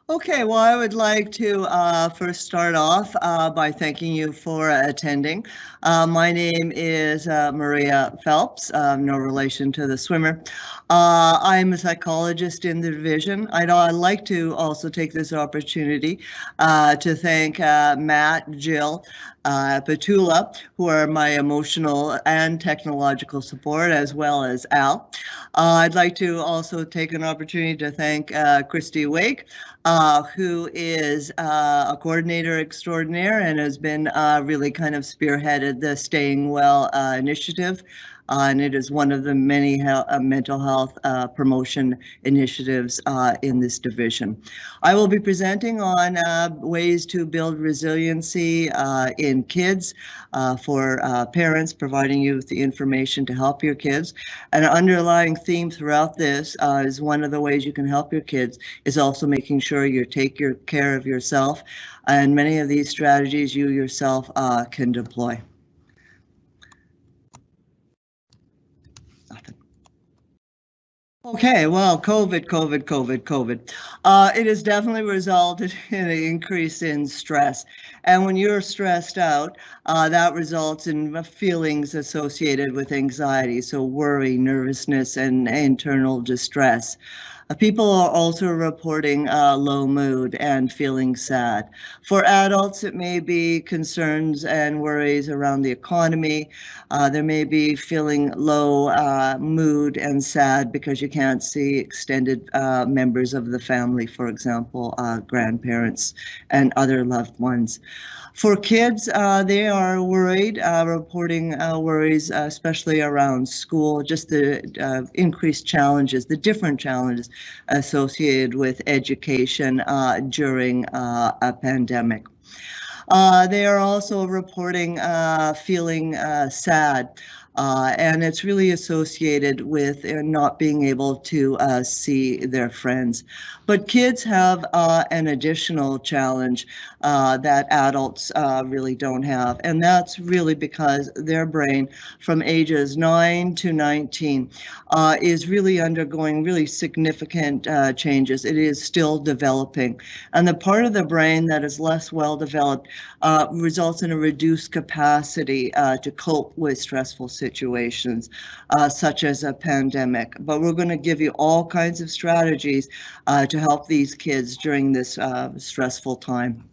Okay, well, I would like to first start off by thanking you for attending. My name is Maria Phelps, no relation to the swimmer. I'm a psychologist in the division. I'd like to also take this opportunity to thank Matt, Jill, Petula, who are my emotional and technological support, as well as Al. I'd like to also take an opportunity to thank Christy Wake, who is a coordinator extraordinaire and has been really kind of spearheaded the Staying Well initiative. And it is one of the many mental health promotion initiatives in this division. I will be presenting on ways to build resiliency in kids for parents, providing you with the information to help your kids. An underlying theme throughout this is one of the ways you can help your kids is also making sure you take care of yourself. And many of these strategies you yourself can deploy. Okay, well, COVID. It has definitely resulted in an increase in stress. And when you're stressed out, that results in feelings associated with anxiety, so worry, nervousness, and internal distress. People are also reporting low mood and feeling sad. For adults, it may be concerns and worries around the economy. There may be feeling low mood and sad because you can't see extended members of the family, for example, grandparents and other loved ones. For kids, they are worried, reporting worries, especially around school, just the increased challenges, the different challenges associated with education during a pandemic. They are also reporting feeling sad. And it's really associated with not being able to see their friends. But kids have an additional challenge that adults really don't have. And that's really because their brain from ages 9 to 19 is really undergoing really significant changes. It is still developing. And the part of the brain that is less well developed results in a reduced capacity to cope with stressful situations, such as a pandemic. But we're going to give you all kinds of strategies to help these kids during this stressful time.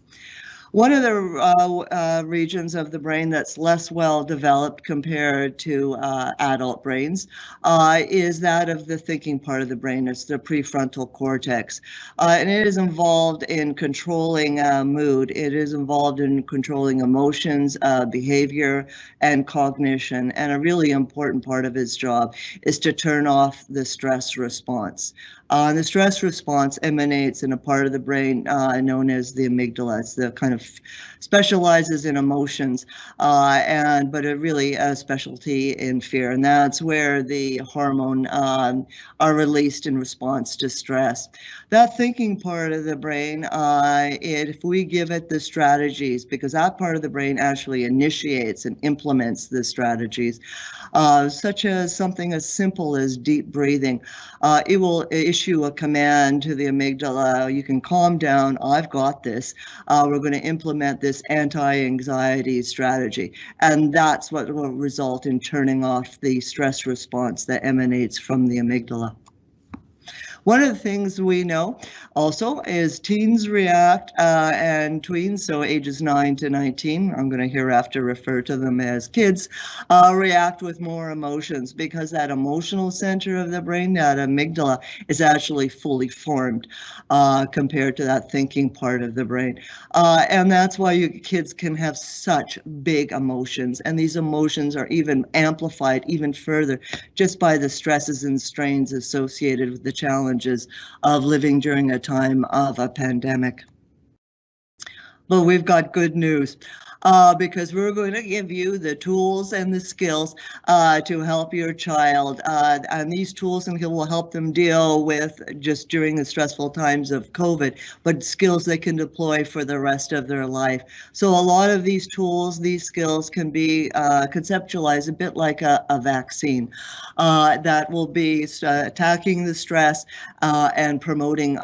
One of the regions of the brain that's less well developed compared to adult brains is that of the thinking part of the brain. It's the prefrontal cortex. And it is involved in controlling mood. It is involved in controlling emotions, behavior, and cognition. And a really important part of its job is to turn off the stress response. The stress response emanates in a part of the brain known as the amygdala. It's the kind of specializes in emotions, but it really a specialty in fear, and that's where the hormone are released in response to stress. That thinking part of the brain, if we give it the strategies, because that part of the brain actually initiates and implements the strategies, such as something as simple as deep breathing. It will issue a command to the amygdala, you can calm down, I've got this. We're going to implement this anti-anxiety strategy. And that's what will result in turning off the stress response that emanates from the amygdala. One of the things we know also is teens react and tweens, so ages 9 to 19, I'm going to hereafter refer to them as kids, react with more emotions because that emotional center of the brain, that amygdala, is actually fully formed compared to that thinking part of the brain. And that's why kids can have such big emotions, and these emotions are even amplified even further just by the stresses and strains associated with the challenges of living during a time of a pandemic. But we've got good news. because we're going to give you the tools and the skills to help your child. And these tools and will help them deal with just during the stressful times of COVID, but skills they can deploy for the rest of their life. So a lot of these tools, these skills can be conceptualized a bit like a vaccine that will be attacking the stress and promoting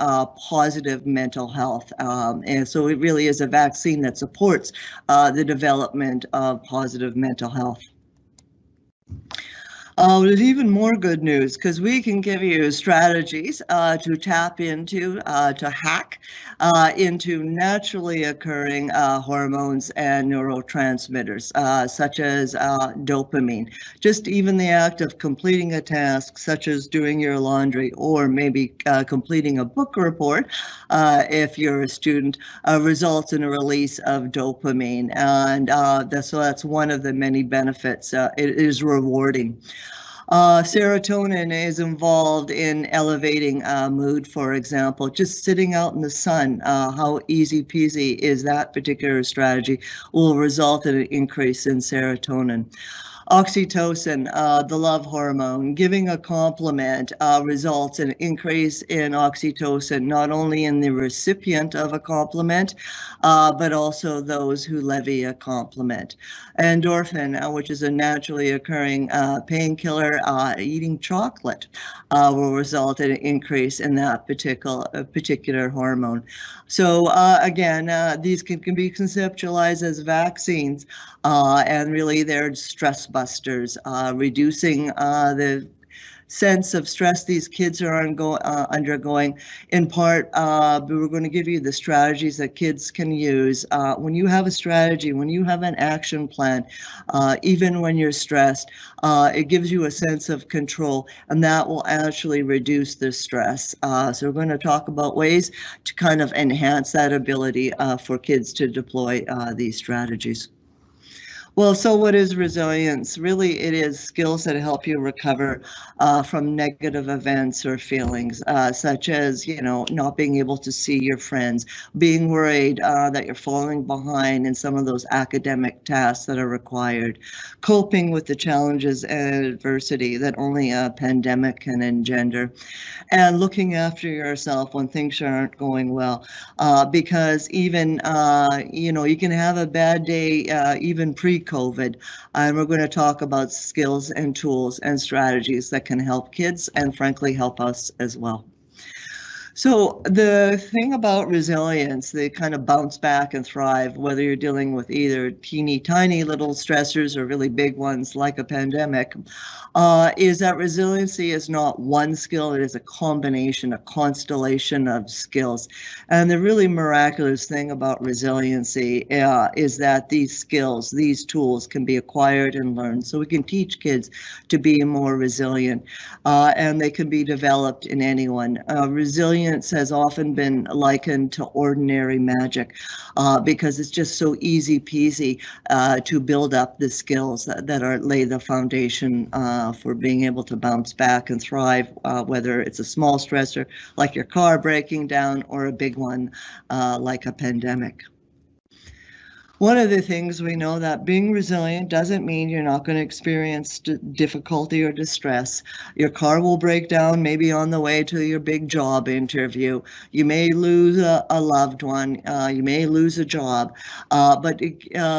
positive mental health. And so it really is a vaccine that supports the development of positive mental health. There's even more good news because we can give you strategies to tap into, to hack into naturally occurring hormones and neurotransmitters, such as dopamine. Just even the act of completing a task, such as doing your laundry or maybe completing a book report, if you're a student, results in a release of dopamine. And so that's one of the many benefits. It is rewarding. Serotonin is involved in elevating mood, for example. Just sitting out in the sun, how easy peasy is that particular strategy, will result in an increase in serotonin. Oxytocin, the love hormone, giving a compliment results in an increase in oxytocin, not only in the recipient of a compliment, but also those who levy a compliment. Endorphin, which is a naturally occurring painkiller, eating chocolate will result in an increase in that particular hormone. So again, these can be conceptualized as vaccines, and really they're stress busters, reducing the sense of stress these kids are undergoing. In part, we're going to give you the strategies that kids can use. When you have a strategy, when you have an action plan, even when you're stressed, it gives you a sense of control, and that will actually reduce the stress. So we're going to talk about ways to kind of enhance that ability for kids to deploy these strategies. Well, so what is resilience? Really, it is skills that help you recover from negative events or feelings, such as, not being able to see your friends, being worried that you're falling behind in some of those academic tasks that are required, coping with the challenges and adversity that only a pandemic can engender, and looking after yourself when things aren't going well, because even, you can have a bad day even pre-COVID, and we're going to talk about skills and tools and strategies that can help kids and frankly help us as well. So the thing about resilience, they kind of bounce back and thrive, whether you're dealing with either teeny tiny little stressors or really big ones like a pandemic, is that resiliency is not one skill, it is a combination, a constellation of skills. And the really miraculous thing about resiliency is that these skills, these tools can be acquired and learned. So we can teach kids to be more resilient, and they can be developed in anyone. Resilience has often been likened to ordinary magic because it's just so easy peasy to build up the skills that lay the foundation for being able to bounce back and thrive, whether it's a small stressor like your car breaking down or a big one like a pandemic. One of the things we know that being resilient doesn't mean you're not going to experience difficulty or distress. Your car will break down maybe on the way to your big job interview. You may lose a loved one. You may lose a job. But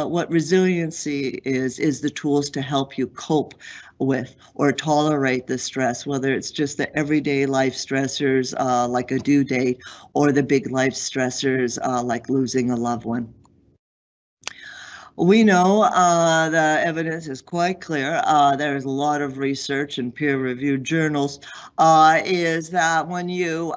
what resiliency is the tools to help you cope with or tolerate the stress, whether it's just the everyday life stressors like a due date or the big life stressors like losing a loved one. We know the evidence is quite clear. There's a lot of research in peer-reviewed journals, is that when you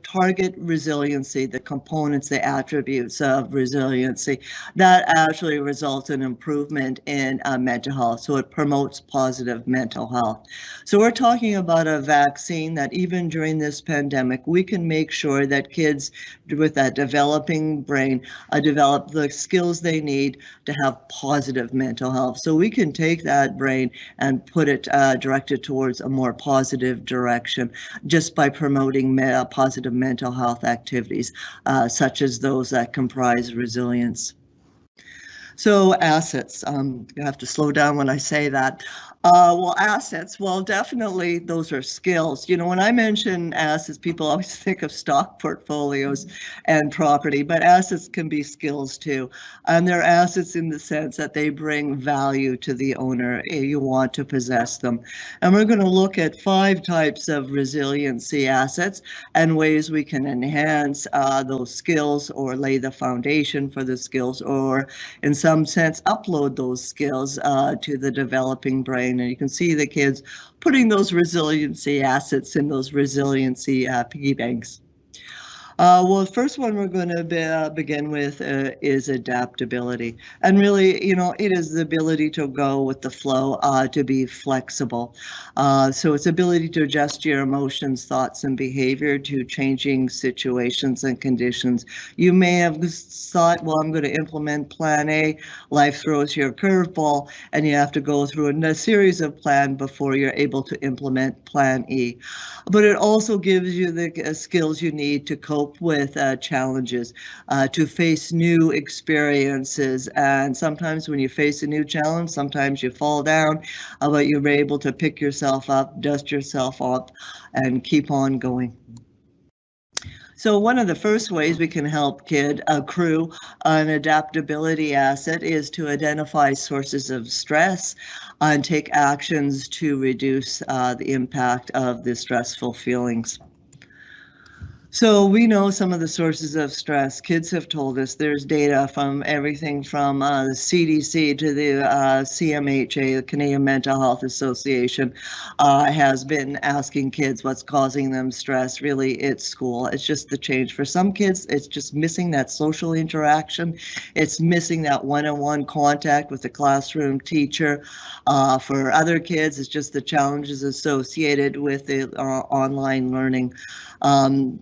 target resiliency, the components, the attributes of resiliency, that actually results in improvement in mental health. So it promotes positive mental health. So we're talking about a vaccine that even during this pandemic, we can make sure that kids with that developing brain develop the skills they need to have positive mental health. So we can take that brain and put it directed towards a more positive direction just by promoting positive mental health activities, such as those that comprise resilience. So assets, you have to slow down when I say that. Well, assets, well, definitely those are skills. You know, when I mention assets, people always think of stock portfolios and property, but assets can be skills too. And they're assets in the sense that they bring value to the owner. You want to possess them. And we're going to look at 5 types of resiliency assets and ways we can enhance those skills or lay the foundation for the skills, or in some sense upload those skills to the developing brain. And you can see the kids putting those resiliency assets in those resiliency piggy banks. Well, the first one we're going to begin with is adaptability. And really, you know, it is the ability to go with the flow, to be flexible. So it's ability to adjust your emotions, thoughts, and behavior to changing situations and conditions. You may have thought, well, I'm going to implement plan A. Life throws you a curveball, and you have to go through a series of plans before you're able to implement plan E. But it also gives you the skills you need to cope with challenges, to face new experiences. And sometimes when you face a new challenge, sometimes you fall down, but you're able to pick yourself up, dust yourself up, and keep on going. So one of the first ways we can help kid accrue an adaptability asset is to identify sources of stress and take actions to reduce the impact of the stressful feelings. So we know some of the sources of stress. Kids have told us there's data from everything from the CDC to the CMHA, the Canadian Mental Health Association, has been asking kids what's causing them stress. Really, it's school. It's just the change. For some kids, it's just missing that social interaction. It's missing that one-on-one contact with the classroom teacher. For other kids, it's just the challenges associated with the online learning.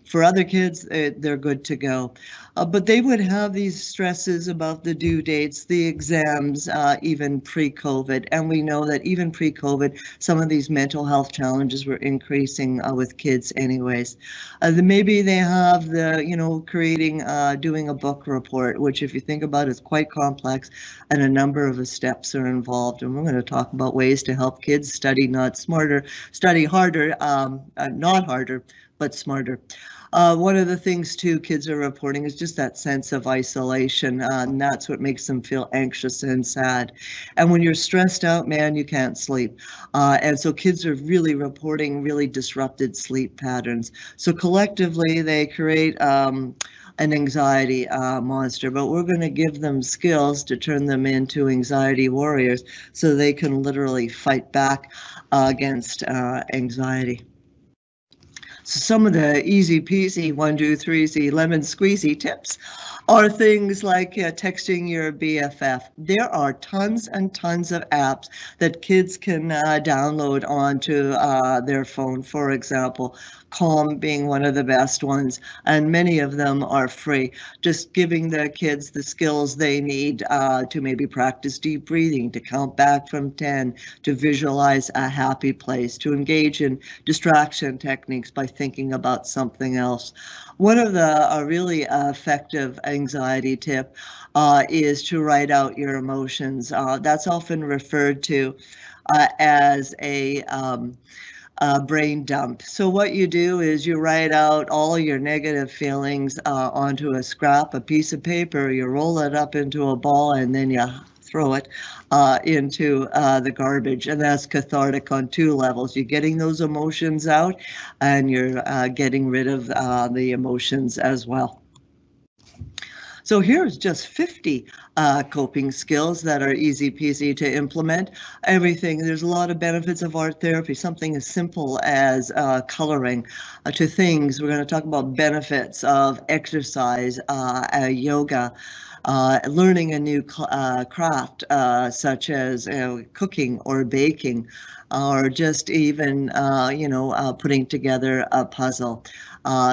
For other kids, they're good to go. But they would have these stresses about the due dates, the exams, even pre-COVID. And we know that even pre-COVID, some of these mental health challenges were increasing with kids anyways. Maybe they have the, you know, doing a book report, which if you think about it, is quite complex and a number of steps are involved. And we're going to talk about ways to help kids study not harder, not harder, but smarter. One of the things too kids are reporting is just that sense of isolation, and that's what makes them feel anxious and sad. And when you're stressed out, man, you can't sleep. And so kids are really reporting really disrupted sleep patterns. So collectively, they create an anxiety monster, but we're going to give them skills to turn them into anxiety warriors so they can literally fight back against anxiety. So some of the easy peasy 1, 2, 3 lemon squeezy tips are things like texting your BFF. There are tons and tons of apps that kids can download onto their phone. For example, Calm being one of the best ones, and many of them are free. Just giving the kids the skills they need to maybe practice deep breathing, to count back from 10, to visualize a happy place, to engage in distraction techniques by thinking about something else. One of the really effective anxiety tip is to write out your emotions. That's often referred to as a brain dump. So what you do is you write out all your negative feelings onto a piece of paper, you roll it up into a ball, and then you throw it into the garbage. And that's cathartic on 2 levels. You're getting those emotions out, and you're getting rid of the emotions as well. So here's just 50 coping skills that are easy peasy to implement. There's a lot of benefits of art therapy, something as simple as coloring to things. We're going to talk about benefits of exercise, yoga, learning a new craft such as cooking or baking, or just even putting together a puzzle.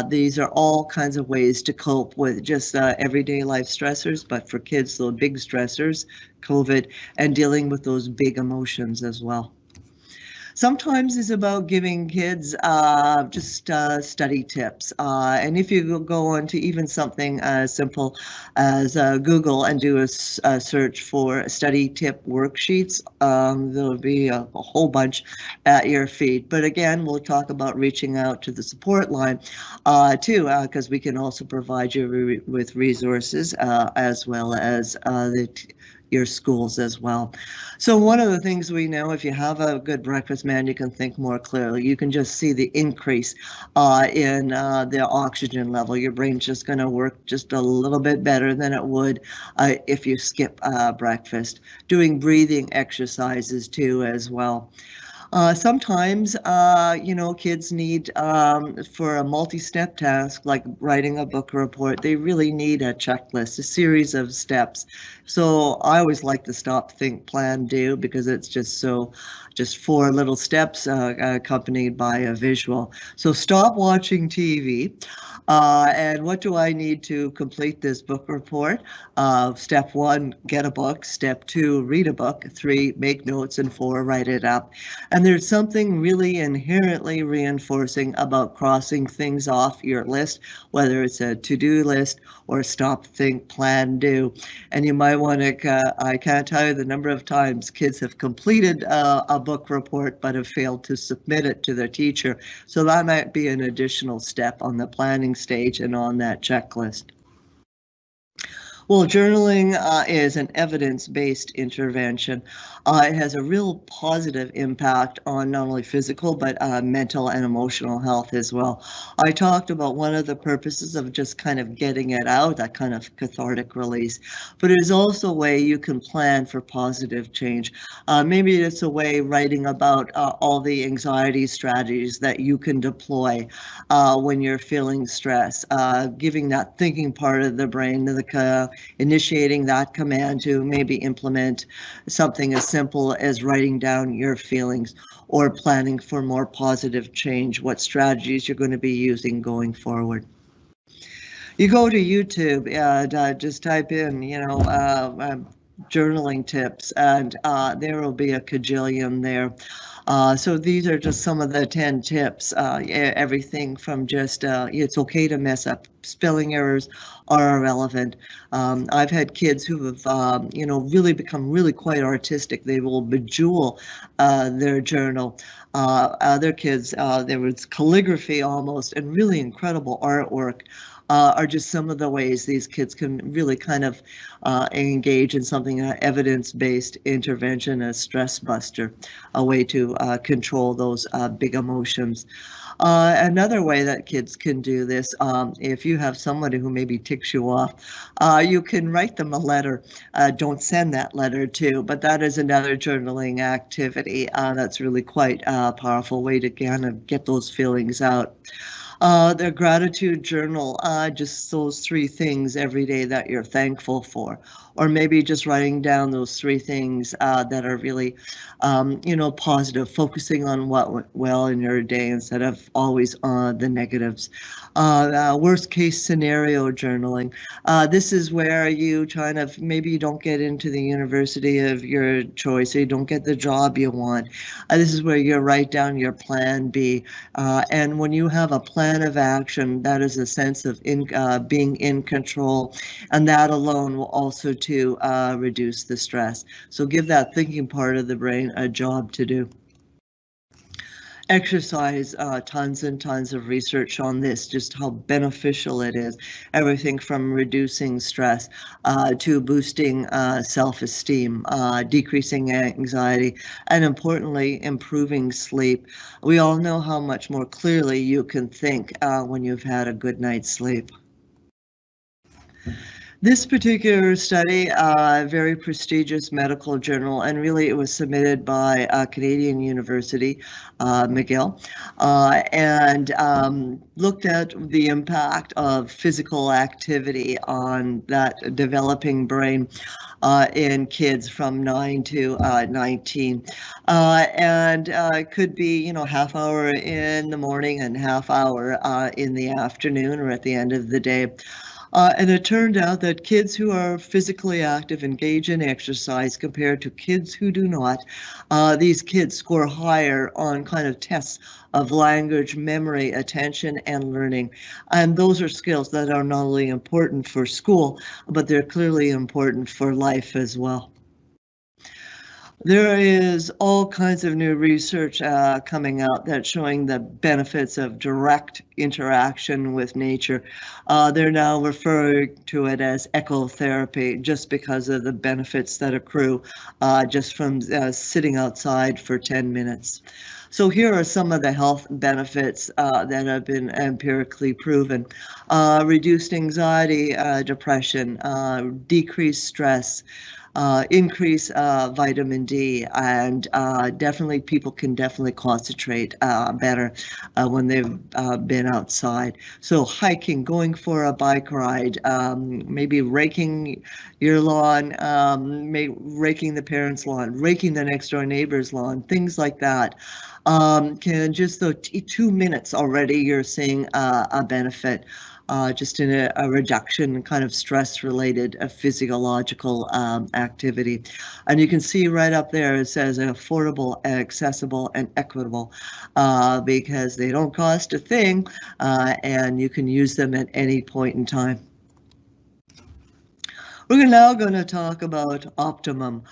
These are all kinds of ways to cope with just everyday life stressors, but for kids, those big stressors, COVID, and dealing with those big emotions as well. Sometimes it's about giving kids just study tips. And if you go on to even something as simple as Google and do a search for study tip worksheets, there'll be a whole bunch at your feet. But again, we'll talk about reaching out to the support line too, because we can also provide you with resources as well as your schools as well. So one of the things we know, if you have a good breakfast, man, you can think more clearly. You can just see the increase in the oxygen level. Your brain's just going to work just a little bit better than it would if you skip breakfast. Doing breathing exercises too as well. Sometimes, kids need, for a multi-step task, like writing a book report, they really need a checklist, a series of steps. So I always like to stop, think, plan, do, because it's just 4 little steps accompanied by a visual. So stop watching TV. And what do I need to complete this book report? Step 1, get a book. Step 2, read a book. 3, make notes. And 4, write it up. And there's something really inherently reinforcing about crossing things off your list, whether it's a to-do list or stop, think, plan, do. And you might want to, I can't tell you the number of times kids have completed a book report but have failed to submit it to their teacher. So that might be an additional step on the planning stage and on that checklist. Well, journaling is an evidence-based intervention. It has a real positive impact on not only physical, but mental and emotional health as well. I talked about one of the purposes of just kind of getting it out, that kind of cathartic release, but it is also a way you can plan for positive change. Maybe it's a way writing about all the anxiety strategies that you can deploy when you're feeling stress, giving that thinking part of the brain initiating that command to maybe implement something as simple as writing down your feelings or planning for more positive change, what strategies you're going to be using going forward. You go to YouTube and just type in, journaling tips, and there will be a cajillion there. So these are just some of the 10 tips, everything from just it's okay to mess up. Spelling errors are irrelevant. I've had kids who have, really become really quite artistic. They will bejewel their journal. Other kids, there was calligraphy almost, and really incredible artwork. Are just some of the ways these kids can really kind of engage in something evidence-based intervention, a stress buster, a way to control those big emotions. Another way that kids can do this, if you have somebody who maybe ticks you off, you can write them a letter. Don't send that letter to, but that is another journaling activity that's really quite a powerful way to kind of get those feelings out. Their gratitude journal, just those 3 things every day that you're thankful for, or maybe just writing down those 3 things that are really, positive, focusing on what went well in your day instead of always on the negatives. Worst case scenario journaling. This is where you maybe you don't get into the university of your choice, or you don't get the job you want. This is where you write down your plan B. And when you have a plan of action, that is a sense of being in control, and that alone will also to reduce the stress. So give that thinking part of the brain a job to do. Exercise, tons and tons of research on this, just how beneficial it is. Everything from reducing stress to boosting self-esteem, decreasing anxiety, and importantly, improving sleep. We all know how much more clearly you can think when you've had a good night's sleep. This particular study, very prestigious medical journal, and really it was submitted by Canadian University, McGill, and looked at the impact of physical activity on that developing brain in kids from 9 to 19. And it could be, half hour in the morning and half hour in the afternoon or at the end of the day. And it turned out that kids who are physically active engage in exercise compared to kids who do not. These kids score higher on kind of tests of language, memory, attention, and learning. And those are skills that are not only important for school, but they're clearly important for life as well. There is all kinds of new research coming out that's showing the benefits of direct interaction with nature. They're now referring to it as ecotherapy just because of the benefits that accrue just from sitting outside for 10 minutes. So here are some of the health benefits that have been empirically proven. Reduced anxiety, depression, decreased stress, increase vitamin D, and definitely people can definitely concentrate better when they've been outside. So hiking, going for a bike ride, maybe raking your lawn, raking the parents' lawn, raking the next door neighbor's lawn, things like that. Can just 2 minutes already you're seeing a benefit. Just in a reduction in kind of stress-related physiological activity. And you can see right up there it says affordable, accessible, and equitable because they don't cost a thing and you can use them at any point in time. We're now going to talk about optimism,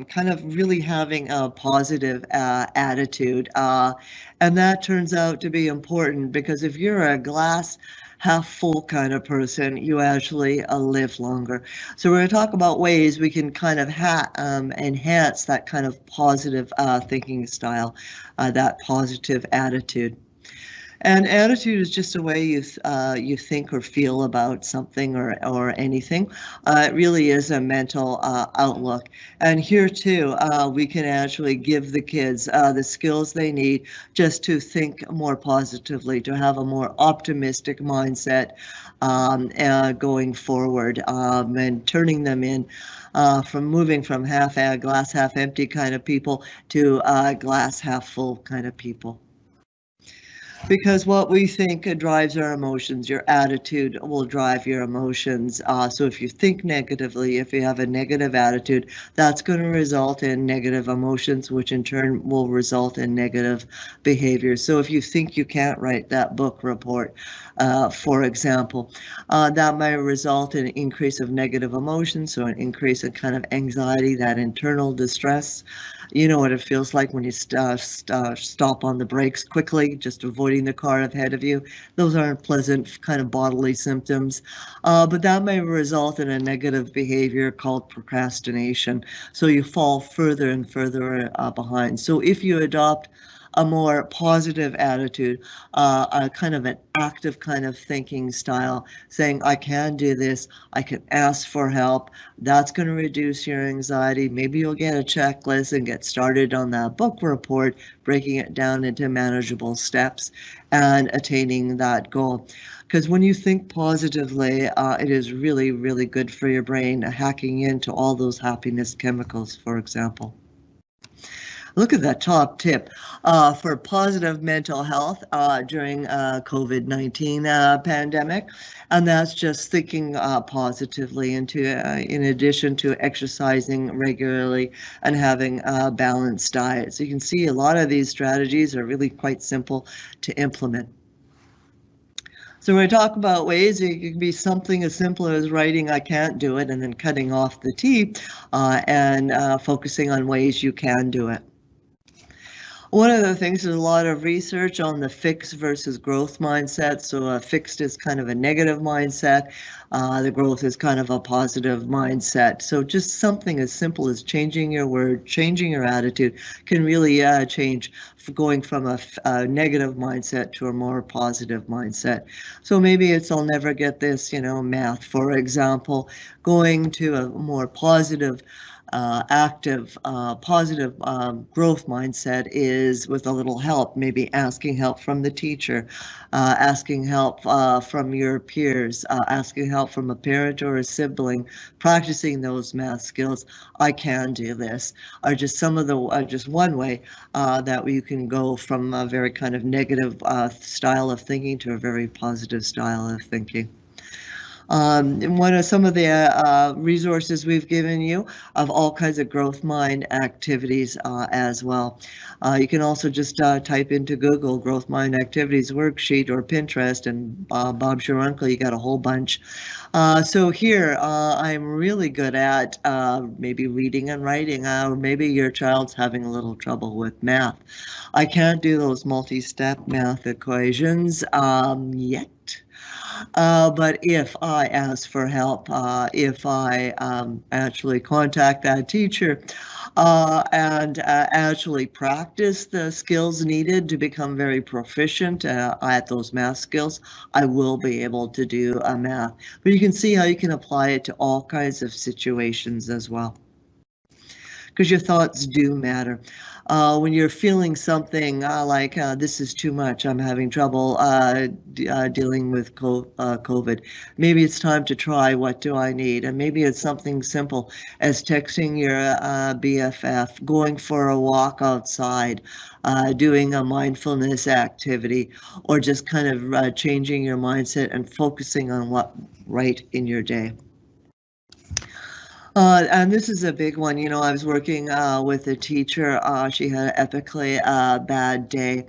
kind of really having a positive attitude. And that turns out to be important because if you're a glass half full kind of person, you actually live longer. So we're going to talk about ways we can kind of enhance that kind of positive thinking style, that positive attitude. And attitude is just a way you think or feel about something or anything. It really is a mental outlook. And here too, we can actually give the kids the skills they need just to think more positively, to have a more optimistic mindset going forward and turning them in from moving from glass half empty kind of people to glass half full kind of people. Because what we think drives our emotions, your attitude will drive your emotions. So if you think negatively, if you have a negative attitude, that's going to result in negative emotions, which in turn will result in negative behavior. So if you think you can't write that book report, for example, that might result in an increase of negative emotions, so an increase in kind of anxiety, that internal distress. You know what it feels like when you stop on the brakes quickly, just avoiding the car ahead of you. Those aren't pleasant kind of bodily symptoms, but that may result in a negative behavior called procrastination. So you fall further and further behind. So if you adopt a more positive attitude, a kind of an active kind of thinking style, saying, I can do this, I can ask for help. That's going to reduce your anxiety. Maybe you'll get a checklist and get started on that book report, breaking it down into manageable steps and attaining that goal. Because when you think positively, it is really, really good for your brain, hacking into all those happiness chemicals, for example. Look at that top tip for positive mental health during COVID-19 pandemic, and that's just thinking positively in addition to exercising regularly and having a balanced diet. So you can see a lot of these strategies are really quite simple to implement. So when I talk about ways, it can be something as simple as writing I can't do it and then cutting off the T and focusing on ways you can do it. One of the things, there's a lot of research on the fixed versus growth mindset. So fixed is kind of a negative mindset. The growth is kind of a positive mindset. So just something as simple as changing your word, changing your attitude can really change going from a negative mindset to a more positive mindset. So maybe it's I'll never get this, math, for example, going to a more positive active, positive growth mindset is with a little help, maybe asking help from the teacher, asking help from your peers, asking help from a parent or a sibling, practicing those math skills. I can do this, are just some of the, just one way that you can go from a very kind of negative style of thinking to a very positive style of thinking. And one of some of the resources we've given you of all kinds of growth mind activities as well. You can also just type into Google growth mind activities worksheet or Pinterest, and Bob's your uncle, you got a whole bunch. So here I'm really good at maybe reading and writing, or maybe your child's having a little trouble with math. I can't do those multi-step math equations yet. But if I ask for help, if I actually contact that teacher and actually practice the skills needed to become very proficient at those math skills, I will be able to do math. But you can see how you can apply it to all kinds of situations as well, because your thoughts do matter. When you're feeling something like this is too much, I'm having trouble dealing with COVID, maybe it's time to try what do I need, and maybe it's something simple as texting your BFF, going for a walk outside, doing a mindfulness activity, or just kind of changing your mindset and focusing on what's right in your day. And this is a big one. You know, I was working with a teacher. She had an epically bad day,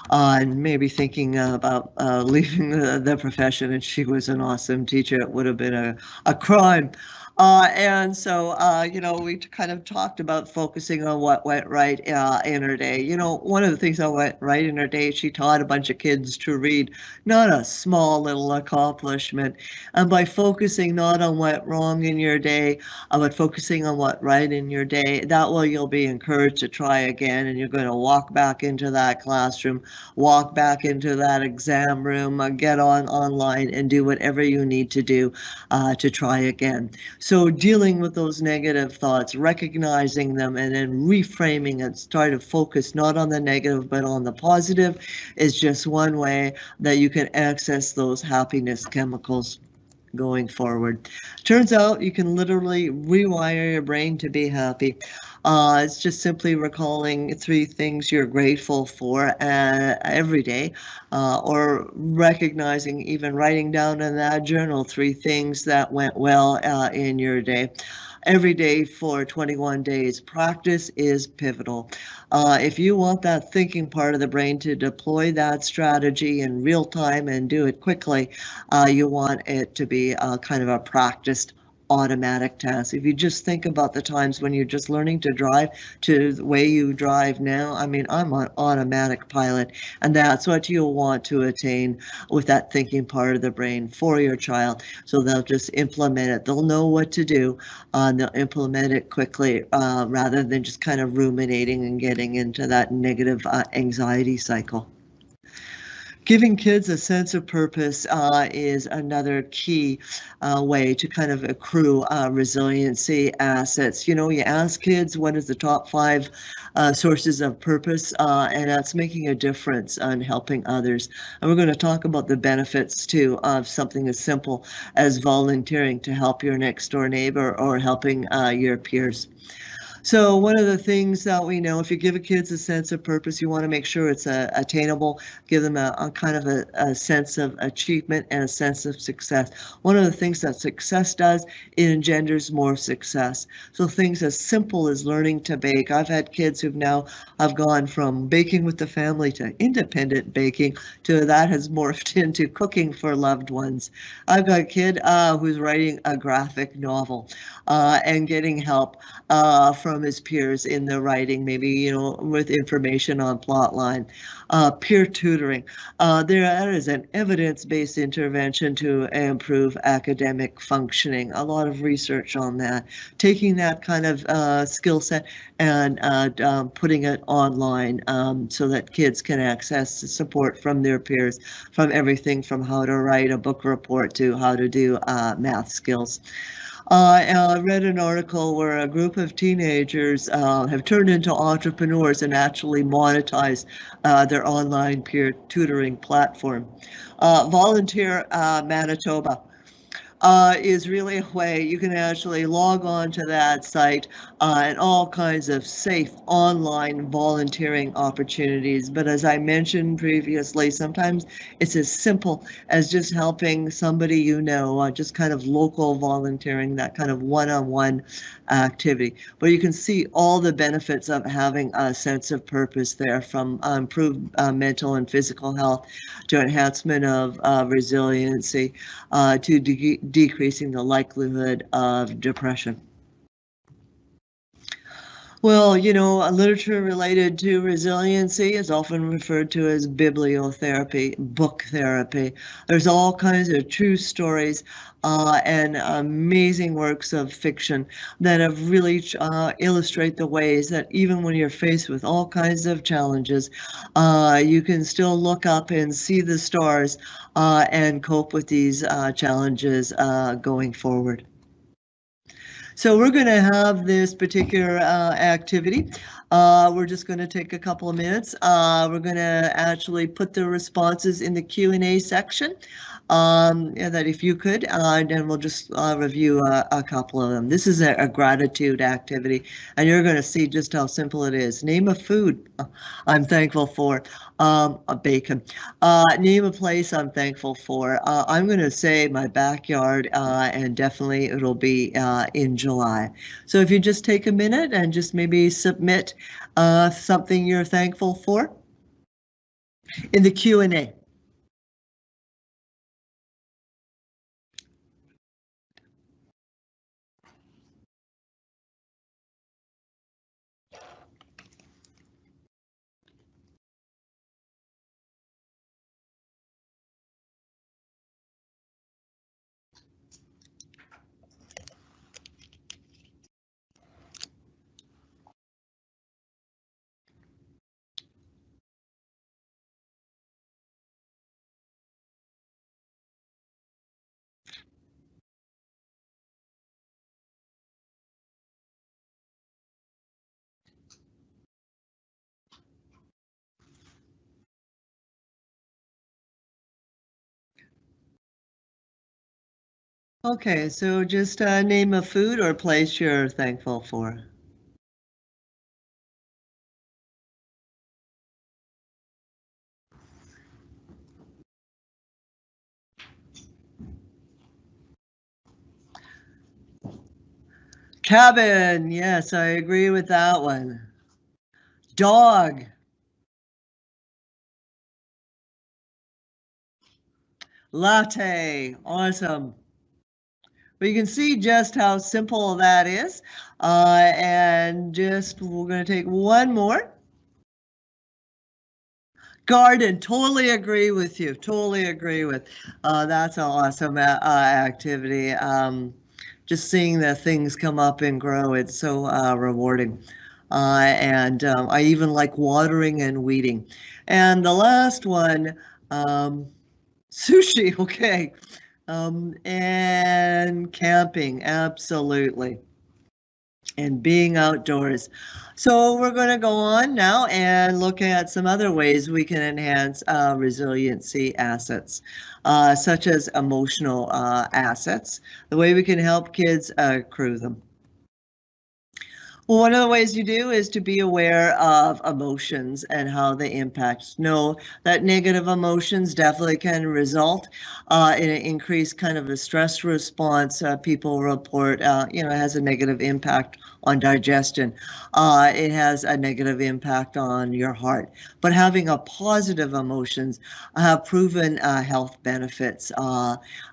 and maybe thinking about leaving the profession, and she was an awesome teacher. It would have been a crime. And so, you know, we kind of talked about focusing on what went right in her day. You know, one of the things that went right in her day, she taught a bunch of kids to read, not a small little accomplishment. And by focusing not on what wrong in your day, but focusing on what right in your day, that way you'll be encouraged to try again, and you're going to walk back into that classroom, walk back into that exam room, get online and do whatever you need to do to try again. So dealing with those negative thoughts, recognizing them, and then reframing and start to focus not on the negative but on the positive is just one way that you can access those happiness chemicals going forward. Turns out you can literally rewire your brain to be happy. It's just simply recalling 3 things you're grateful for every day, or recognizing, even writing down in that journal 3 things that went well in your day. Every day for 21 days. Practice is pivotal. If you want that thinking part of the brain to deploy that strategy in real time and do it quickly, you want it to be kind of a practiced automatic task. If you just think about the times when you're just learning to drive to the way you drive now, I mean, I'm on automatic pilot, and that's what you'll want to attain with that thinking part of the brain for your child. So they'll just implement it. They'll know what to do, and they'll implement it quickly rather than just kind of ruminating and getting into that negative anxiety cycle. Giving kids a sense of purpose is another key way to kind of accrue resiliency assets. You know, you ask kids what is the top 5 sources of purpose, and that's making a difference on helping others. And we're going to talk about the benefits too of something as simple as volunteering to help your next door neighbor or helping your peers. So one of the things that we know, if you give kids a sense of purpose, you want to make sure it's attainable, give them a kind of a sense of achievement and a sense of success. One of the things that success does, it engenders more success. So things as simple as learning to bake. I've had kids who've now have gone from baking with the family to independent baking to that has morphed into cooking for loved ones. I've got a kid who's writing a graphic novel and getting help from his peers in the writing, maybe, you know, with information on plot line. Peer tutoring. There is an evidence-based intervention to improve academic functioning. A lot of research on that. Taking that kind of skill set and putting it online so that kids can access the support from their peers, from everything from how to write a book report to how to do math skills. I read an article where a group of teenagers have turned into entrepreneurs and actually monetize their online peer tutoring platform. Volunteer Manitoba is really a way you can actually log on to that site and all kinds of safe online volunteering opportunities. But as I mentioned previously, sometimes it's as simple as just helping somebody you know, just kind of local volunteering, that kind of one-on-one activity. But you can see all the benefits of having a sense of purpose there, from improved mental and physical health to enhancement of resiliency to decreasing the likelihood of depression. Well, you know, literature related to resiliency is often referred to as bibliotherapy, book therapy. There's all kinds of true stories and amazing works of fiction that have really illustrate the ways that even when you're faced with all kinds of challenges, you can still look up and see the stars and cope with these challenges going forward. So we're going to have this particular activity. We're just going to take a couple of minutes. We're going to actually put the responses in the Q&A section. That if you could, and we'll just review a couple of them. This is a gratitude activity, and you're going to see just how simple it is. Name a food I'm thankful for. A bacon. Name a place I'm thankful for. I'm going to say my backyard, and definitely it'll be in July. So if you just take a minute and just maybe submit something you're thankful for in the Q&A. Okay, so just name a food or place you're thankful for. Cabin, yes, I agree with that one. Dog. Latte, awesome. But you can see just how simple that is. And just, we're going to take one more. Garden, totally agree with you, totally agree with. That's an awesome activity. Just seeing the things come up and grow, it's so rewarding. And I even like watering and weeding. And the last one, sushi, okay. And camping, absolutely. And being outdoors. So we're going to go on now and look at some other ways we can enhance resiliency assets, such as emotional assets, the way we can help kids accrue them. Well, one of the ways you do is to be aware of emotions and how they impact. Know that negative emotions definitely can result in an increased kind of a stress response. People report, it has a negative impact on digestion. It has a negative impact on your heart. But having a positive emotions have proven health benefits,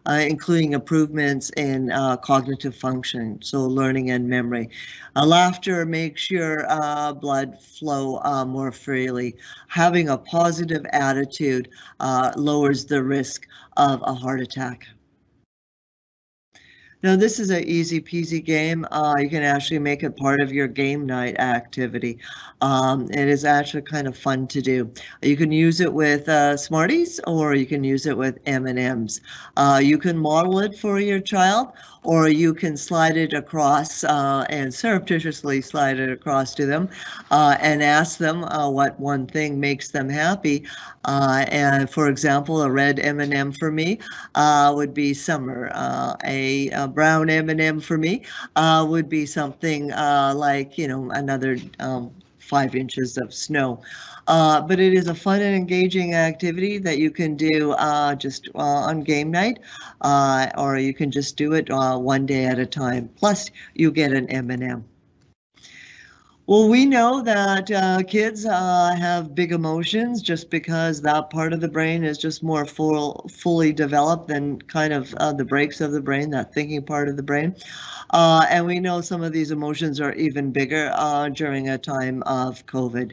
including improvements in cognitive function, so learning and memory. Laughter makes your blood flow more freely. Having a positive attitude lowers the risk of a heart attack. Now, this is an easy peasy game. You can actually make it part of your game night activity. It is actually kind of fun to do. You can use it with Smarties, or you can use it with M&Ms. You can model it for your child, or you can slide it across and surreptitiously slide it across to them and ask them what one thing makes them happy. And for example, a red M&M for me would be summer. A brown M&M for me would be something like, another 5 inches of snow. But it is a fun and engaging activity that you can do just on game night, or you can just do it one day at a time. Plus, you get an M&M. Well, we know that kids have big emotions just because that part of the brain is just more fully developed than kind of the brakes of the brain, that thinking part of the brain. And we know some of these emotions are even bigger during a time of COVID.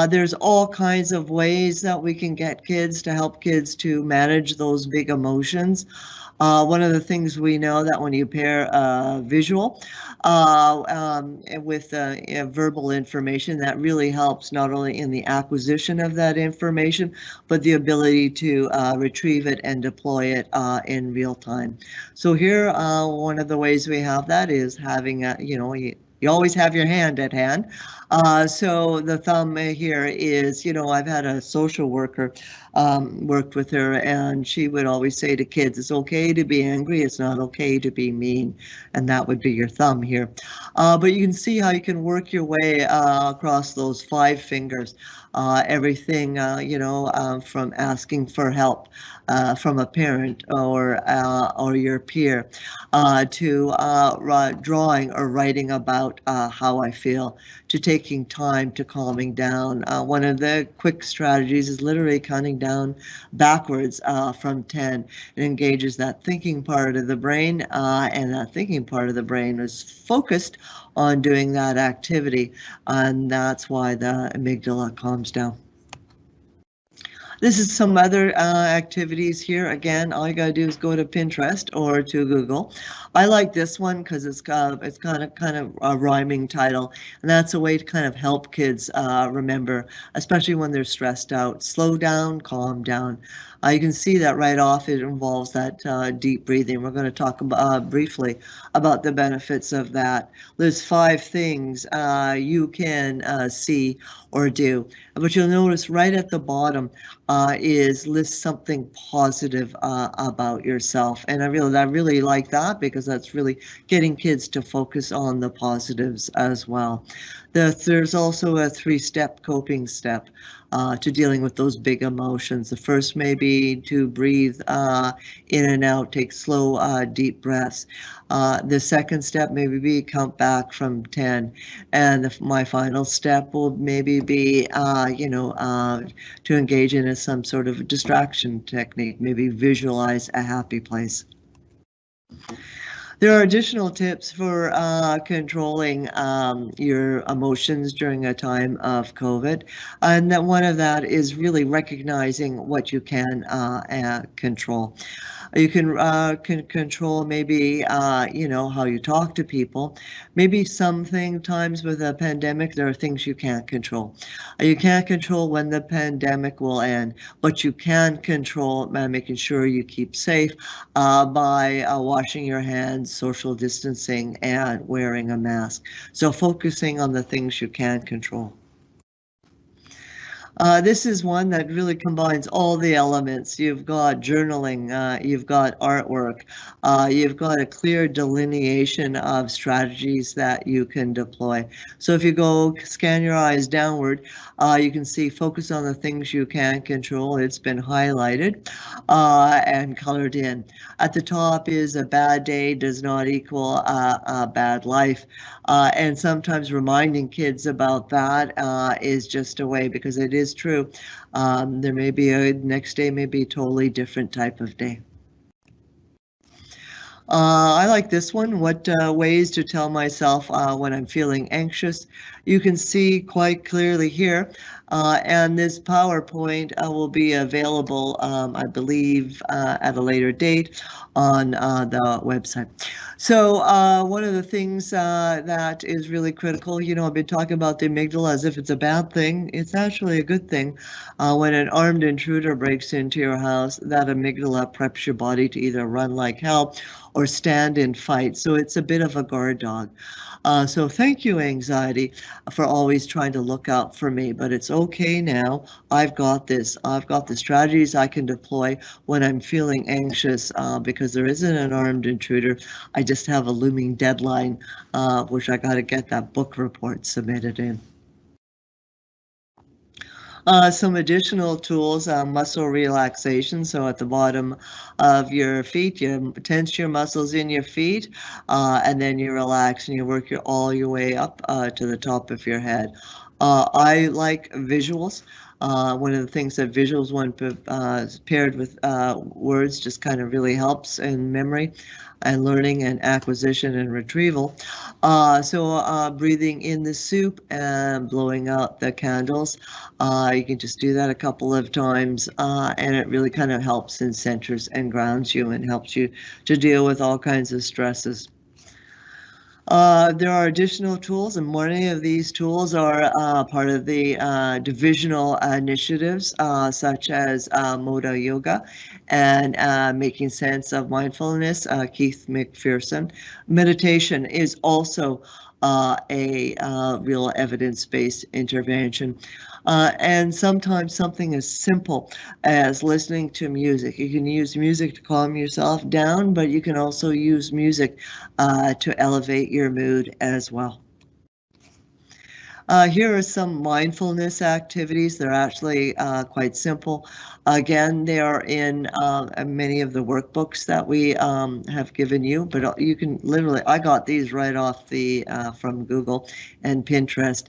There's all kinds of ways that we can get kids to help kids to manage those big emotions. One of the things we know that when you pair visual with verbal information, that really helps not only in the acquisition of that information, but the ability to retrieve it and deploy it in real time. So here, one of the ways we have that is having, you always have your hand at hand. So the thumb here is, I've had a social worker worked with her, and she would always say to kids, it's okay to be angry, it's not okay to be mean. And that would be your thumb here. But you can see how you can work your way across those 5 fingers. Everything, from asking for help from a parent or your peer, to drawing or writing about how I feel, to taking time to calming down. One of the quick strategies is literally counting down backwards from 10. It engages that thinking part of the brain, and that thinking part of the brain is focused on doing that activity, and that's why the amygdala calms down. This is some other activities here. Again, all you gotta do is go to Pinterest or to Google. I like this one because it's kind of a rhyming title, and that's a way to kind of help kids remember, especially when they're stressed out. Slow down, calm down. You can see that right off. It involves that deep breathing. We're going to talk briefly about the benefits of that. There's 5 things you can see or do, but you'll notice right at the bottom is list something positive about yourself, and I really like that because that's really getting kids to focus on the positives as well. There's also a 3-step coping step to dealing with those big emotions. The first may be to breathe in and out, take slow, deep breaths. The second step maybe be count back from 10. And my final step will maybe be, to engage in some sort of distraction technique, maybe visualize a happy place. There are additional tips for controlling your emotions during a time of COVID, and that one of that is really recognizing what you can control. You can control maybe, how you talk to people. Maybe times with a pandemic, there are things you can't control. You can't control when the pandemic will end, but you can control making sure you keep safe by washing your hands, social distancing, and wearing a mask. So focusing on the things you can control. This is one that really combines all the elements. You've got journaling, you've got artwork, you've got a clear delineation of strategies that you can deploy. So if you go scan your eyes downward, you can see focus on the things you can control. It's been highlighted and colored in. At the top is a bad day does not equal a bad life. And sometimes reminding kids about that is just a way, because it is true. There may be next day may be a totally different type of day. I like this one. What ways to tell myself when I'm feeling anxious? You can see quite clearly here And this PowerPoint will be available, I believe, at a later date on the website. So one of the things that is really critical, you know, I've been talking about the amygdala as if it's a bad thing. It's actually a good thing. When an armed intruder breaks into your house, that amygdala preps your body to either run like hell or stand and fight. So it's a bit of a guard dog. So thank you, anxiety, for always trying to look out for me, but it's okay now. I've got this. I've got the strategies I can deploy when I'm feeling anxious because there isn't an armed intruder. I just have a looming deadline, which I got to get that book report submitted in. Some additional tools, muscle relaxation. So at the bottom of your feet, you tense your muscles in your feet, and then you relax and you work all your way up to the top of your head. I like visuals. One of the things that visuals, when paired with words, just kind of really helps in memory and learning and acquisition and retrieval. So breathing in the soup and blowing out the candles. You can just do that a couple of times, and it really kind of helps and centers and grounds you and helps you to deal with all kinds of stresses. There are additional tools, and many of these tools are part of the divisional initiatives, such as Moda Yoga and Making Sense of Mindfulness, Keith McPherson. Meditation is also a real evidence-based intervention. And sometimes something as simple as listening to music. You can use music to calm yourself down, but you can also use music to elevate your mood as well. Here are some mindfulness activities. They're actually quite simple. Again, they are in many of the workbooks that we have given you, but you can literally, I got these right off the from Google and Pinterest.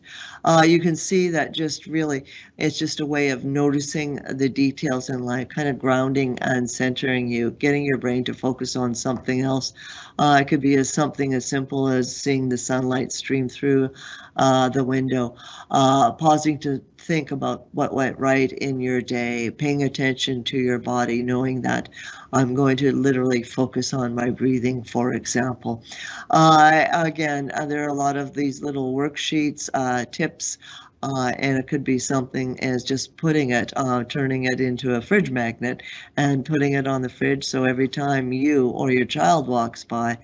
You can see that just really, it's just a way of noticing the details in life, kind of grounding and centering you, getting your brain to focus on something else. It could be something as simple as seeing the sunlight stream through the window, pausing to think about what went right in your day, paying attention to your body, knowing that I'm going to literally focus on my breathing, for example. Again, there are a lot of these little worksheets, tips, and it could be something as just putting it, turning it into a fridge magnet and putting it on the fridge so every time you or your child walks by,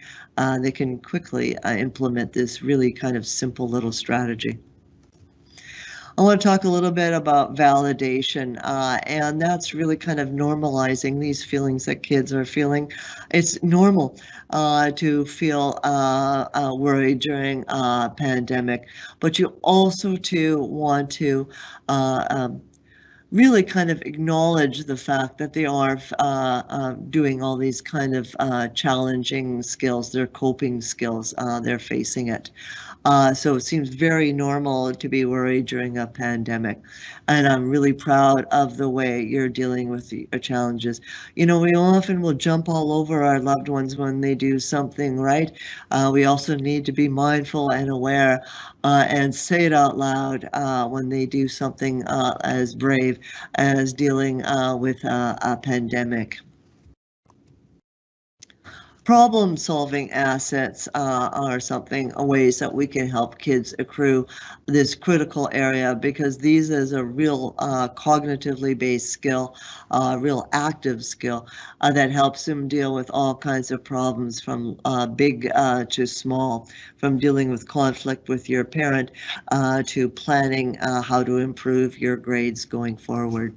they can quickly implement this really kind of simple little strategy. I want to talk a little bit about validation, and that's really kind of normalizing these feelings that kids are feeling. It's normal to feel worried during a pandemic, but you also want to really kind of acknowledge the fact that they are doing all these kind of challenging skills, their coping skills, they're facing it. So it seems very normal to be worried during a pandemic. And I'm really proud of the way you're dealing with the challenges. You know, we often will jump all over our loved ones when they do something right. We also need to be mindful and aware and say it out loud when they do something as brave as dealing with a pandemic. Problem-solving assets are something, ways that we can help kids accrue this critical area, because these is a real cognitively based skill, real active skill that helps them deal with all kinds of problems, from big to small, from dealing with conflict with your parent to planning how to improve your grades going forward.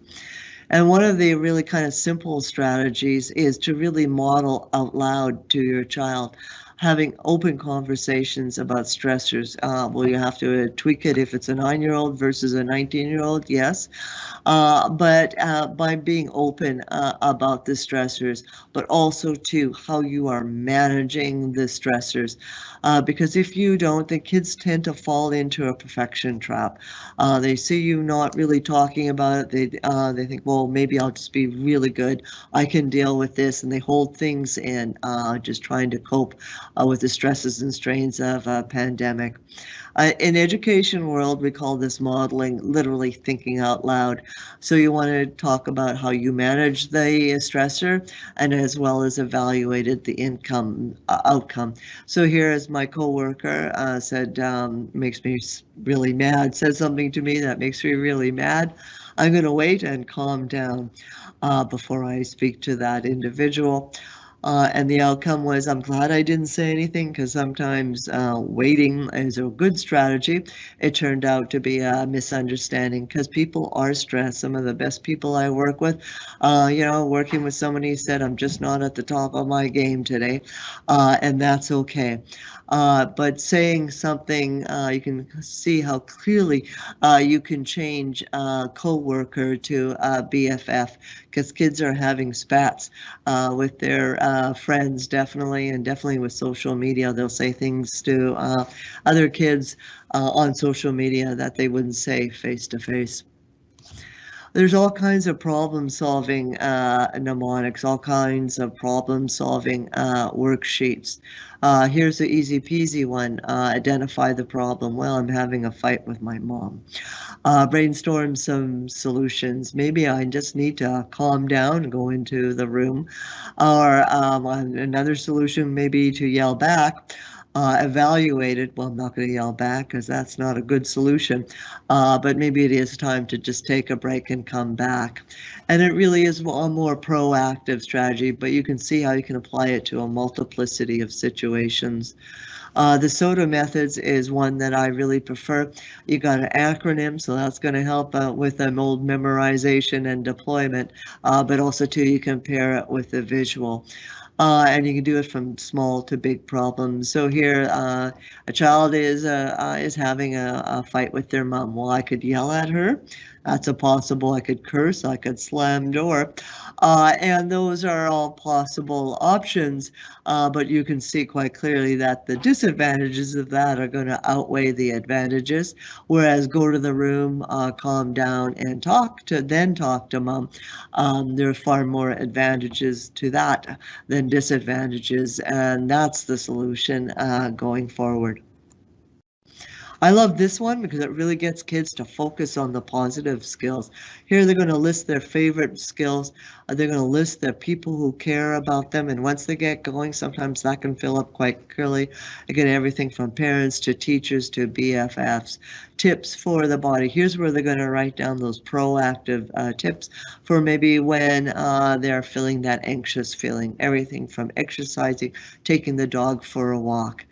And one of the really kind of simple strategies is to really model out loud to your child, having open conversations about stressors. Well, you have to tweak it if it's a 9-year-old versus a 19-year-old, yes. But by being open about the stressors, but also to how you are managing the stressors. Because if you don't, the kids tend to fall into a perfection trap. They see you not really talking about it. They think, well, maybe I'll just be really good. I can deal with this, and they hold things in, just trying to cope with the stresses and strains of a pandemic. In education world, we call this modeling literally thinking out loud. So you want to talk about how you manage the stressor and as well as evaluated the outcome. So here is my coworker said, makes me really mad, said something to me that makes me really mad. I'm going to wait and calm down before I speak to that individual. And the outcome was, I'm glad I didn't say anything, because sometimes waiting is a good strategy. It turned out to be a misunderstanding because people are stressed. Some of the best people I work with, working with somebody who said, I'm just not at the top of my game today, and that's okay. But saying something, you can see how clearly you can change a coworker to a BFF, because kids are having spats with their friends, definitely, and definitely with social media. They'll say things to other kids on social media that they wouldn't say face to face. There's all kinds of problem-solving mnemonics, all kinds of problem-solving worksheets. Here's the easy peasy one. Identify the problem. Well, I'm having a fight with my mom. Brainstorm some solutions. Maybe I just need to calm down and go into the room. Or another solution may be to yell back. Evaluated. Well, I'm not going to yell back because that's not a good solution, but maybe it is time to just take a break and come back. And it really is a more proactive strategy, but you can see how you can apply it to a multiplicity of situations. The SOTA methods is one that I really prefer. You got an acronym, so that's going to help with the old memorization and deployment, but also too, you compare it with the visual. And you can do it from small to big problems. So here, a child is having a fight with their mom. Well, I could yell at her. That's a possible. I could curse. I could slam door. And those are all possible options. But you can see quite clearly that the disadvantages of that are going to outweigh the advantages. Whereas go to the room, calm down, and talk to mom. There are far more advantages to that than disadvantages, and that's the solution going forward. I love this one because it really gets kids to focus on the positive skills. Here they're going to list their favorite skills. They're going to list the people who care about them. And once they get going, sometimes that can fill up quite clearly. Again, everything from parents to teachers to BFFs. Tips for the body. Here's where they're going to write down those proactive tips for maybe when they're feeling that anxious feeling. Everything from exercising, taking the dog for a walk,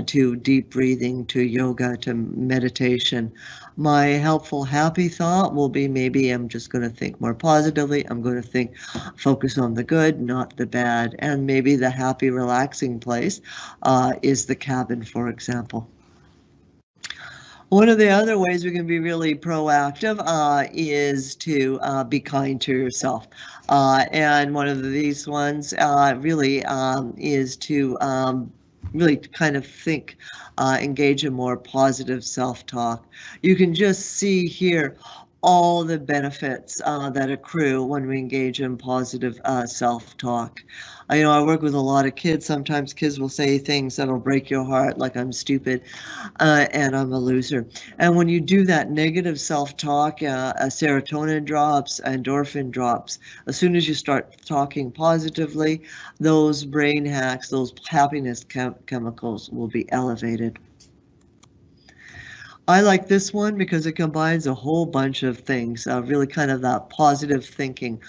to deep breathing, to yoga, to meditation. My helpful, happy thought will be maybe I'm just going to think more positively. I'm going to focus on the good, not the bad. And maybe the happy, relaxing place is the cabin, for example. One of the other ways we can be really proactive is to be kind to yourself. And one of these ones really is to really kind of engage in more positive self-talk. You can just see here all the benefits that accrue when we engage in positive self-talk. I work with a lot of kids. Sometimes kids will say things that'll break your heart, like I'm stupid and I'm a loser. And when you do that negative self-talk, serotonin drops, endorphin drops. As soon as you start talking positively, those brain hacks, those happiness chemicals will be elevated. I like this one because it combines a whole bunch of things, really kind of that positive thinking,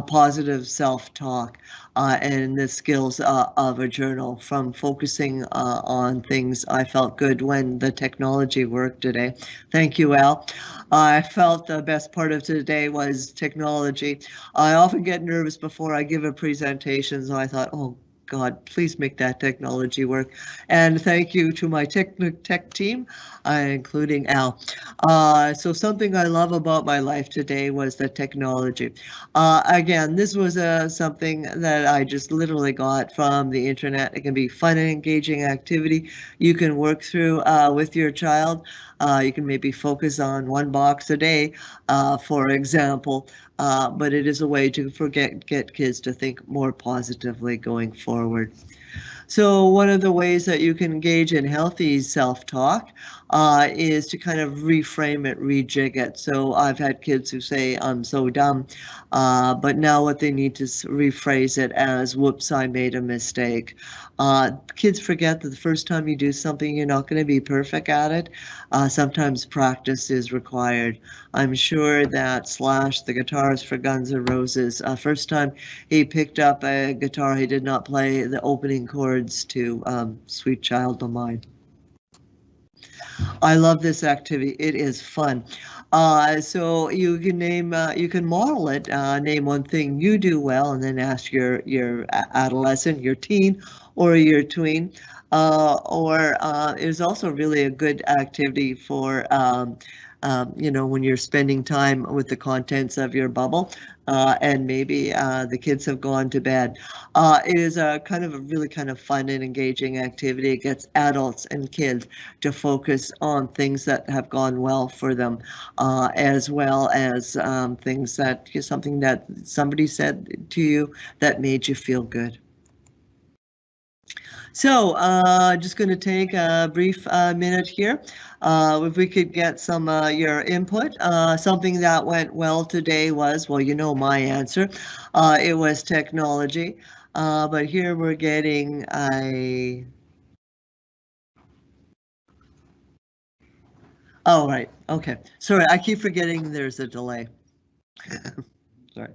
positive self-talk, and the skills of a journal, from focusing on things. I felt good when the technology worked today. Thank you, Al. I felt the best part of today was technology. I often get nervous before I give a presentation, so I thought, oh, God, please make that technology work. And thank you to my tech team, including Al. So something I love about my life today was the technology. Again, this was something that I just literally got from the internet. It can be fun and engaging activity you can work through with your child. You can maybe focus on one box a day, for example, but it is a way to get kids to think more positively going forward. So one of the ways that you can engage in healthy self-talk is to kind of reframe it, rejig it. So I've had kids who say, I'm so dumb, but now what they need to rephrase it as, whoops, I made a mistake. Kids forget that the first time you do something, you're not going to be perfect at it. Sometimes practice is required. I'm sure that Slash, the guitarist for Guns N' Roses, first time he picked up a guitar, he did not play the opening chords to Sweet Child O' Mine. I love this activity. It is fun. So you can name, you can model it. Name one thing you do well, and then ask your adolescent, your teen, or your tween. It is also really a good activity for when you're spending time with the contents of your bubble, and maybe the kids have gone to bed. It is a really kind of fun and engaging activity. It gets adults and kids to focus on things that have gone well for them, as well as something that somebody said to you that made you feel good. So just going to take a brief minute here. If we could get some your input. Something that went well today was, well, you know my answer. It was technology. But here we're getting a... Oh, right. Okay. Sorry, I keep forgetting there's a delay. Sorry.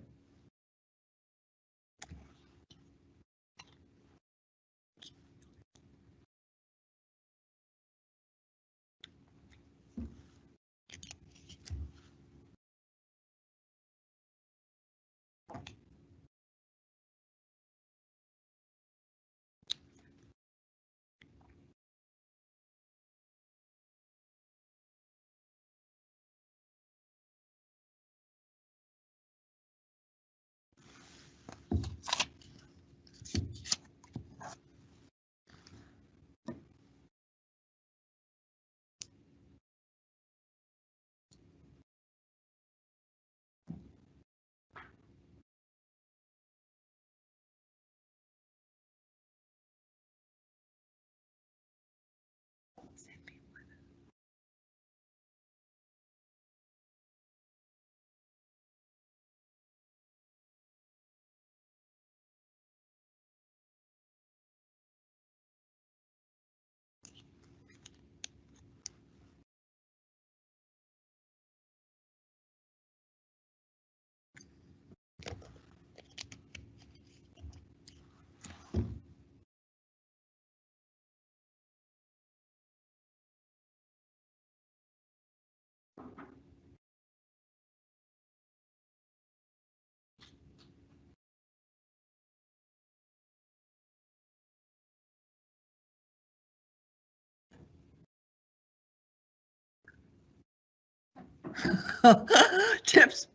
Tips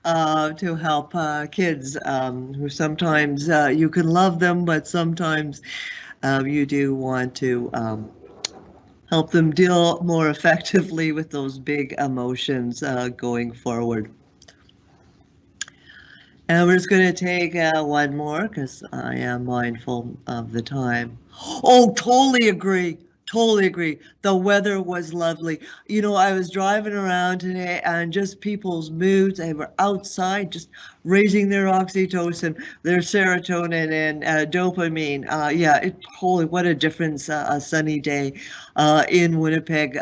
to help kids who sometimes you can love them, but sometimes you do want to help them deal more effectively with those big emotions going forward. And we're just going to take one more because I am mindful of the time. Oh, totally agree. Totally agree. The weather was lovely. You know, I was driving around today and just people's moods, they were outside just raising their oxytocin, their serotonin and dopamine. Yeah, it totally, what a difference a sunny day in Winnipeg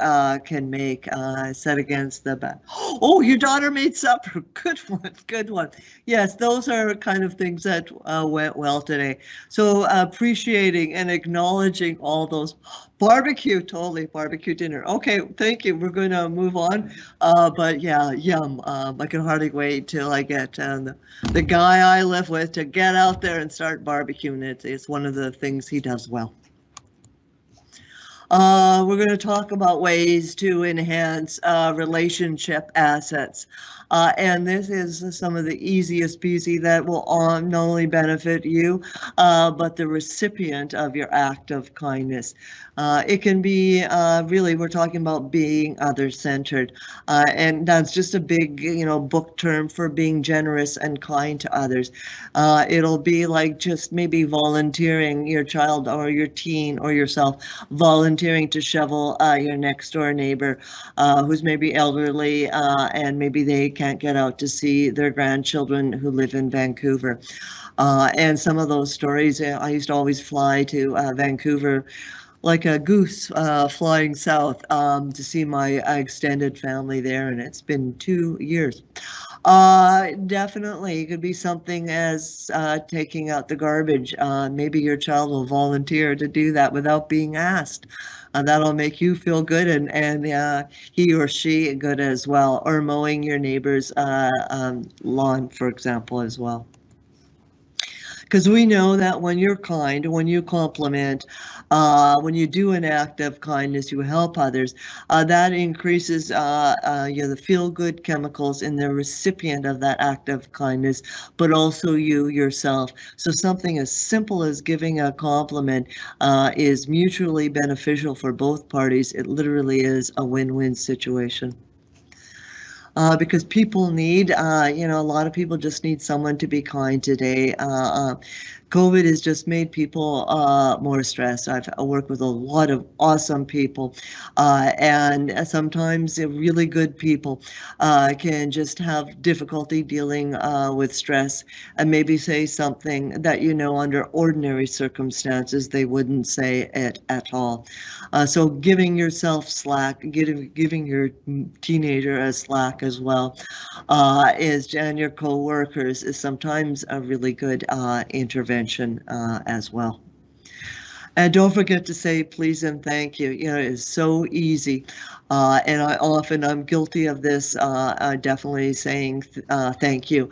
can make, set against the back. Oh, your daughter made supper. Good one, good one. Yes, those are kind of things that went well today. So appreciating and acknowledging all those. Barbecue, totally, barbecue dinner. Okay, thank you. We're going to move on. But yeah, yum. I can hardly wait till I get the guy I live with to get out there and start barbecuing it. It's one of the things he does well. We're going to talk about ways to enhance relationship assets. And this is some of the easiest peasy that will not only benefit you, but the recipient of your act of kindness. It can be really, we're talking about being other-centered. And that's just a big, book term for being generous and kind to others. It'll be like just maybe volunteering your child or your teen or yourself, volunteering to shovel your next door neighbor who's maybe elderly and maybe they can't get out to see their grandchildren who live in Vancouver. And some of those stories, I used to always fly to Vancouver like a goose flying south to see my extended family there, and it's been 2 years. Definitely, it could be something as taking out the garbage. Maybe your child will volunteer to do that without being asked. That'll make you feel good and he or she good as well. Or mowing your neighbor's lawn, for example, as well. Because we know that when you're kind, when you compliment, when you do an act of kindness, you help others, that increases the feel-good chemicals in the recipient of that act of kindness, but also you yourself. So something as simple as giving a compliment is mutually beneficial for both parties. It literally is a win-win situation. Because people need, a lot of people just need someone to be kind today. COVID has just made people more stressed. I've worked with a lot of awesome people, and sometimes really good people can just have difficulty dealing with stress and maybe say something that, under ordinary circumstances, they wouldn't say it at all. So giving yourself slack, giving your teenager a slack as well, and your co-workers is sometimes a really good intervention as well. And don't forget to say please and thank you. It's so easy. And I'm guilty of this, definitely saying thank you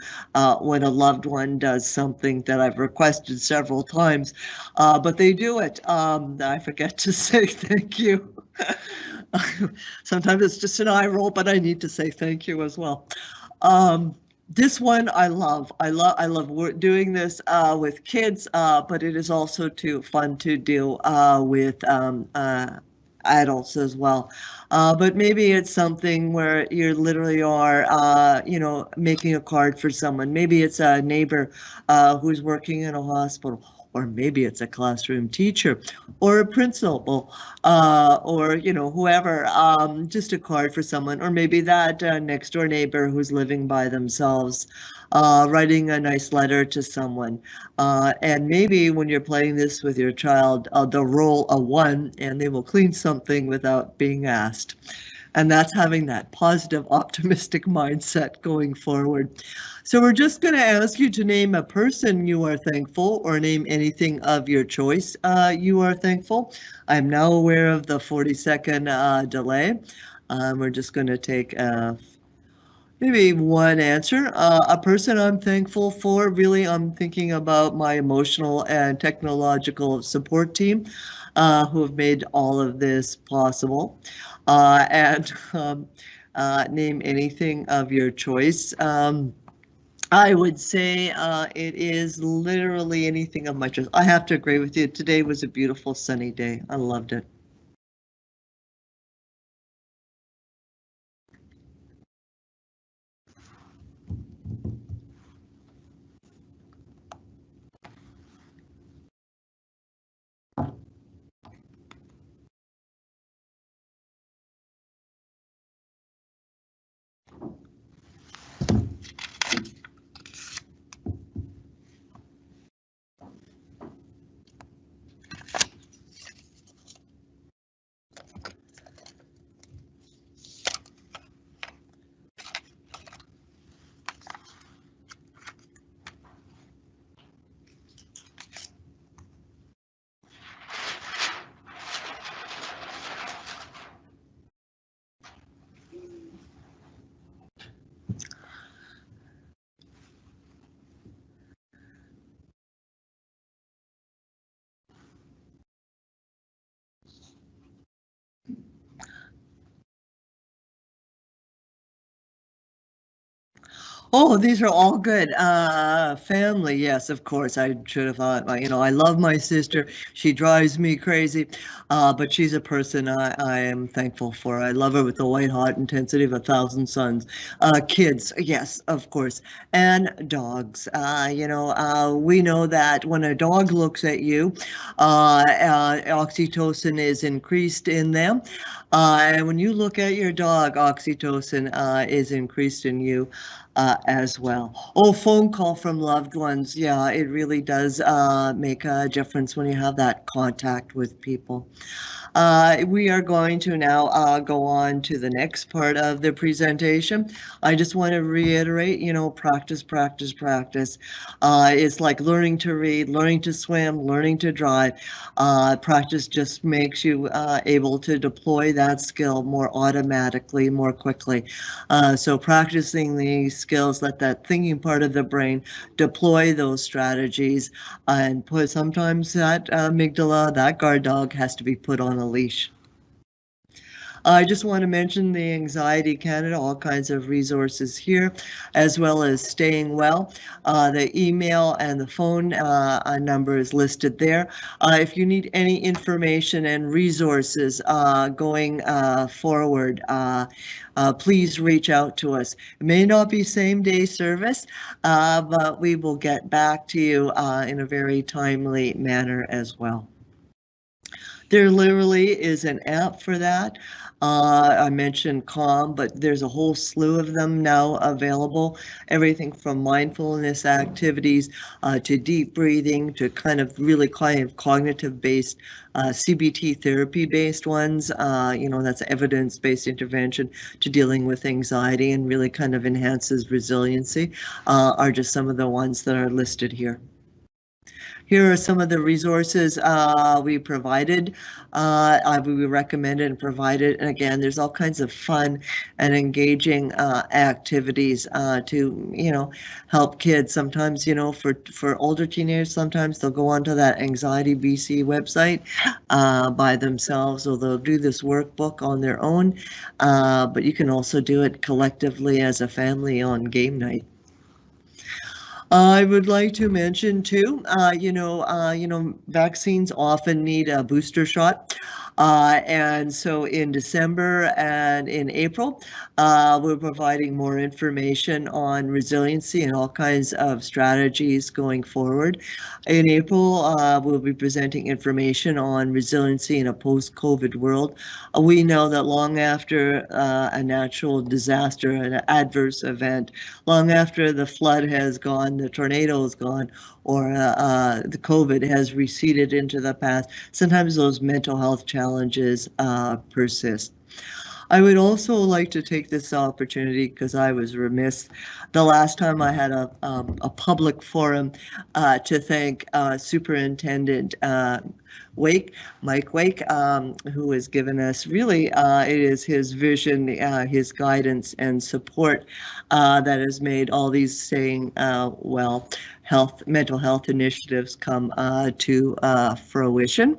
when a loved one does something that I've requested several times, but they do it. I forget to say thank you. Sometimes it's just an eye roll, but I need to say thank you as well. This one I love. I love doing this with kids, but it is also too fun to do with adults as well. But maybe it's something where you literally are, making a card for someone. Maybe it's a neighbor who's working in a hospital, or maybe it's a classroom teacher or a principal or whoever, just a card for someone, or maybe that next door neighbor who's living by themselves, writing a nice letter to someone. And maybe when you're playing this with your child, they'll roll a 1 and they will clean something without being asked. And that's having that positive, optimistic mindset going forward. So we're just going to ask you to name a person you are thankful, or name anything of your choice you are thankful. I'm now aware of the 40-second delay. We're just going to take maybe one answer. A person I'm thankful for, really, I'm thinking about my emotional and technological support team who have made all of this possible. And name anything of your choice. I would say it is literally anything of my choice. I have to agree with you. Today was a beautiful sunny day. I loved it. Oh, these are all good. Family, yes, of course. I should have thought, I love my sister. She drives me crazy, but she's a person I am thankful for. I love her with the white hot intensity of 1,000 suns. Kids, yes, of course, and dogs. We know that when a dog looks at you, oxytocin is increased in them. And when you look at your dog, oxytocin is increased in you as well. Oh, phone call from loved ones. Yeah, it really does make a difference when you have that contact with people. We are going to now go on to the next part of the presentation. I just want to reiterate, practice, practice, practice. It's like learning to read, learning to swim, learning to drive. Practice just makes you able to deploy that skill more automatically, more quickly. So practicing these skills, let that thinking part of the brain deploy those strategies, and sometimes that amygdala, that guard dog, has to be put on a leash. I just want to mention the Anxiety Canada, all kinds of resources here, as well as Staying Well. The email and the phone number is listed there. If you need any information and resources going forward, please reach out to us. It may not be same-day service, but we will get back to you in a very timely manner as well. There literally is an app for that. I mentioned Calm, but there's a whole slew of them now available. Everything from mindfulness activities to deep breathing to kind of really kind of cognitive-based CBT therapy-based ones. That's evidence-based intervention to dealing with anxiety and really kind of enhances resiliency, are just some of the ones that are listed here. Here are some of the resources we provided, we recommended and provided. And again, there's all kinds of fun and engaging activities to, help kids. Sometimes, for older teenagers, sometimes they'll go onto that Anxiety BC website by themselves, or they'll do this workbook on their own. But you can also do it collectively as a family on game night. I would like to mention too, vaccines often need a booster shot. And so in December and in April, we're providing more information on resiliency and all kinds of strategies going forward. In April, we'll be presenting information on resiliency in a post-COVID world. We know that long after a natural disaster, an adverse event, long after the flood has gone, the tornado is gone, or the COVID has receded into the past, sometimes those mental health challenges persist. I would also like to take this opportunity, because I was remiss the last time I had a public forum, to thank Superintendent Mike Wake, who has given us really, it is his vision, his guidance and support that has made all these Staying Well mental health initiatives come to fruition.